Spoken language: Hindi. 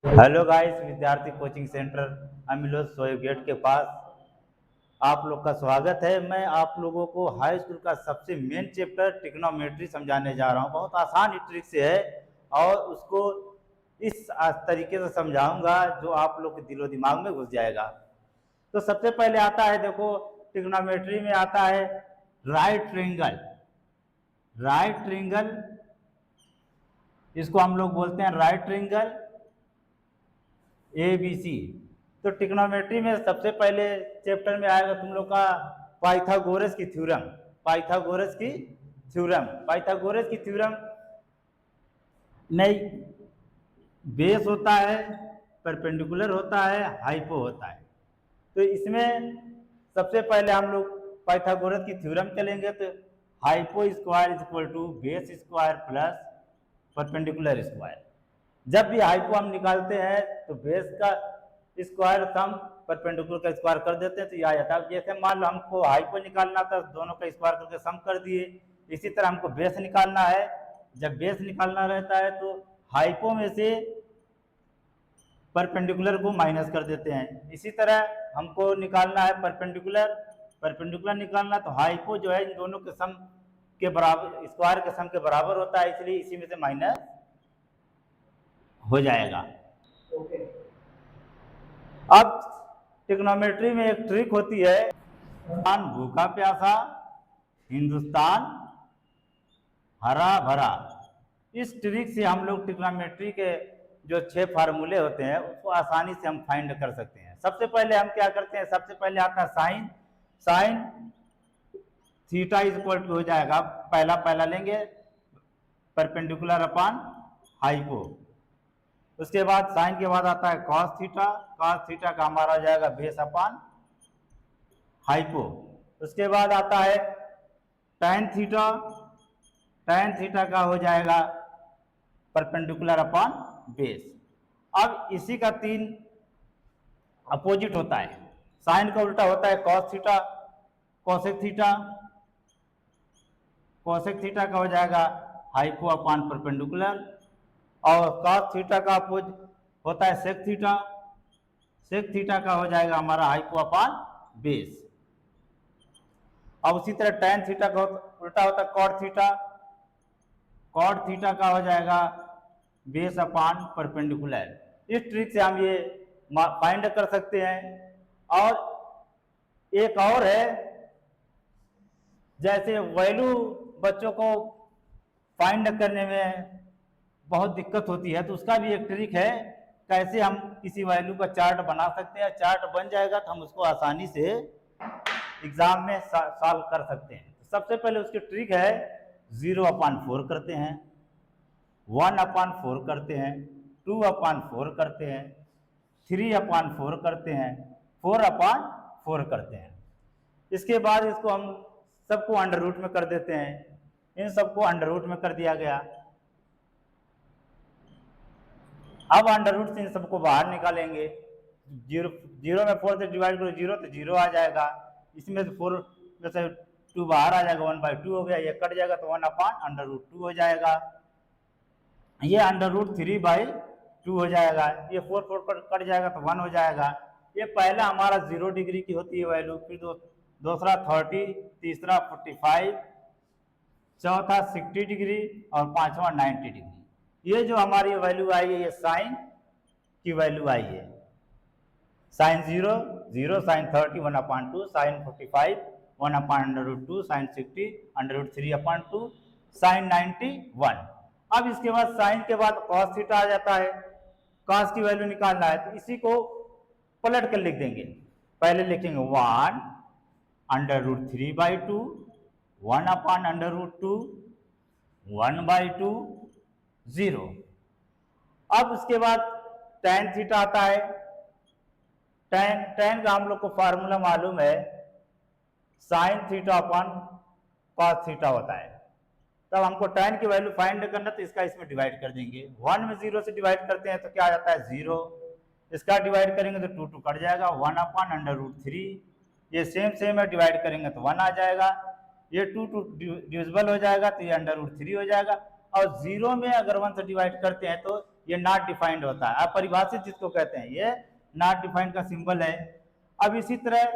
हेलो गाइस, विद्यार्थी कोचिंग सेंटर अमिलोज सोए गेट के पास आप लोग का स्वागत है। मैं आप लोगों को हाई स्कूल का सबसे मेन चैप्टर ट्रिग्नोमेट्री समझाने जा रहा हूं। बहुत आसान ट्रिक से है और उसको इस तरीके से समझाऊंगा जो आप लोग के दिलो दिमाग में घुस जाएगा। तो सबसे पहले आता है, देखो ट्रिग्नोमेट्री में आता है राइट ट्रायंगल। राइट ट्रायंगल इसको हम लोग बोलते हैं राइट ट्रायंगल ABC। तो ट्रिग्नोमेट्री में सबसे पहले चैप्टर में आएगा तुम लोग का पाइथागोरस की थ्योरम। पाइथागोरस की थ्योरम पाइथागोरस की थ्योरम नहीं, बेस होता है, परपेंडिकुलर होता है, हाइपो होता है। तो इसमें सबसे पहले हम लोग पाइथागोरस की थ्योरम चलेंगे। तो hypo square is equal to base square plus perpendicular square. जब भी हाइपो हम निकालते हैं तो बेस का स्क्वायर सम परपेंडिकुलर का स्क्वायर कर देते हैं तो यह आ जाता है। जैसे मान लो हमको हाइपो निकालना था, दोनों का स्क्वायर करके सम कर दिए। इसी तरह हमको बेस निकालना है। जब बेस निकालना रहता है तो हाइपो में से परपेंडिकुलर को माइनस कर देते हैं। इसी तरह हमको निकालना है परपेंडिकुलर। परपेंडिकुलर निकालना तो हाइपो जो है इन दोनों के सम के बराबर, स्क्वायर के सम के बराबर होता है, इसलिए इसी में से माइनस हो जाएगा। अब ट्रिग्नोमेट्री में एक ट्रिक होती है, हिंदुस्तान भूखा प्यासा, हिंदुस्तान हरा भरा। इस ट्रिक से हम लोग ट्रिग्नोमेट्री के जो 6 फार्मूले होते हैं उसको आसानी से हम फाइंड कर सकते हैं। सबसे पहले हम क्या करते हैं, सबसे पहले आता है sine. Sine theta is equal to हो जाएगा, पहला लेंगे परपेंडिकुलर अपान हाइपो। उसके बाद साइन के बाद आता है कॉस थीटा। कॉस थीटा का हमारा हो जाएगा बेस अपान हाइपो। उसके बाद आता है टैन थीटा। टैन थीटा का हो जाएगा परपेंडिकुलर अपान बेस। अब इसी का 3 अपोजिट होता है। साइन का उल्टा होता है cos theta, cosec theta. Cosec theta का हो जाएगा हाइपो अपान परपेंडिकुलर। और कॉस थीटा का अपोजिट होता है सेक थीटा। सेक थीटा का हो जाएगा हमारा हाइपो अपान बेस। अब उसी तरह टैन थीटा का उल्टा होता है कॉट थीटा। कॉट थीटा का हो जाएगा बेस अपान परपेंडिकुलर। इस ट्रिक से हम ये फाइंड कर सकते हैं। और एक और है, जैसे वैल्यू बच्चों को फाइंड करने में बहुत दिक्कत होती है तो उसका भी एक ट्रिक है, कैसे हम किसी वैल्यू का चार्ट बना सकते हैं। चार्ट बन जाएगा तो हम उसको आसानी से एग्जाम में सॉल्व कर सकते हैं। तो सबसे पहले उसकी ट्रिक है 0/4 करते हैं, 1/4 करते हैं, 2/4 करते हैं, 3/4 करते हैं, 4/4 करते हैं। इसके बाद इसको हम सबको अंडर रूट में कर देते हैं। इन सबको अंडर रूट में कर दिया गया। अब अंडर रूट से इन सबको बाहर निकालेंगे। 0 में 4 से डिवाइड करो 0 तो 0 आ जाएगा। इसमें से 4 में से 2 बाहर आ जाएगा, 1/2 हो गया। ये कट जाएगा तो 1/√2 हो जाएगा। ये √3/2 हो जाएगा। ये 4 कट जाएगा तो 1 हो जाएगा। ये पहला हमारा 0 डिग्री की होती है वैल्यू, फिर दूसरा 30, तीसरा 45, चौथा 60 डिग्री और पांचवा 90 डिग्री। ये जो हमारी वैल्यू आई है ये साइन की वैल्यू आई है। Sine 0 0, sine 30 1/2, sine 45 1/√2, sine 60 √3/2, sine 90 1। अब इसके बाद साइन के बाद कॉस थीटा आ जाता है। कॉस की वैल्यू निकालना है तो इसी को पलट कर लिख देंगे। पहले लिखेंगे 1/√3/2, 1/√2, 1/2, 0। अब उसके बाद tan थीटा आता है। tan का हम लोग को फार्मूला मालूम है, sine theta upon cos theta होता है। तब हमको tan की वैल्यू फाइंड करना तो इसका इसमें डिवाइड कर देंगे। 1 में 0 से डिवाइड करते हैं तो क्या आ जाता है 0। इसका डिवाइड करेंगे तो 2 कट जाएगा, 1/√3। ये सेम है, डिवाइड करेंगे तो 1 आ जाएगा। ये 2 डिविजिबल हो जाएगा तो ये √3 हो जाएगा। और 0 में अगर 1 से डिवाइड करते हैं तो ये नॉट डिफाइंड होता है। अपरिभाषित जिसको कहते हैं, ये नॉट डिफाइंड का सिंबल है। अब इसी तरह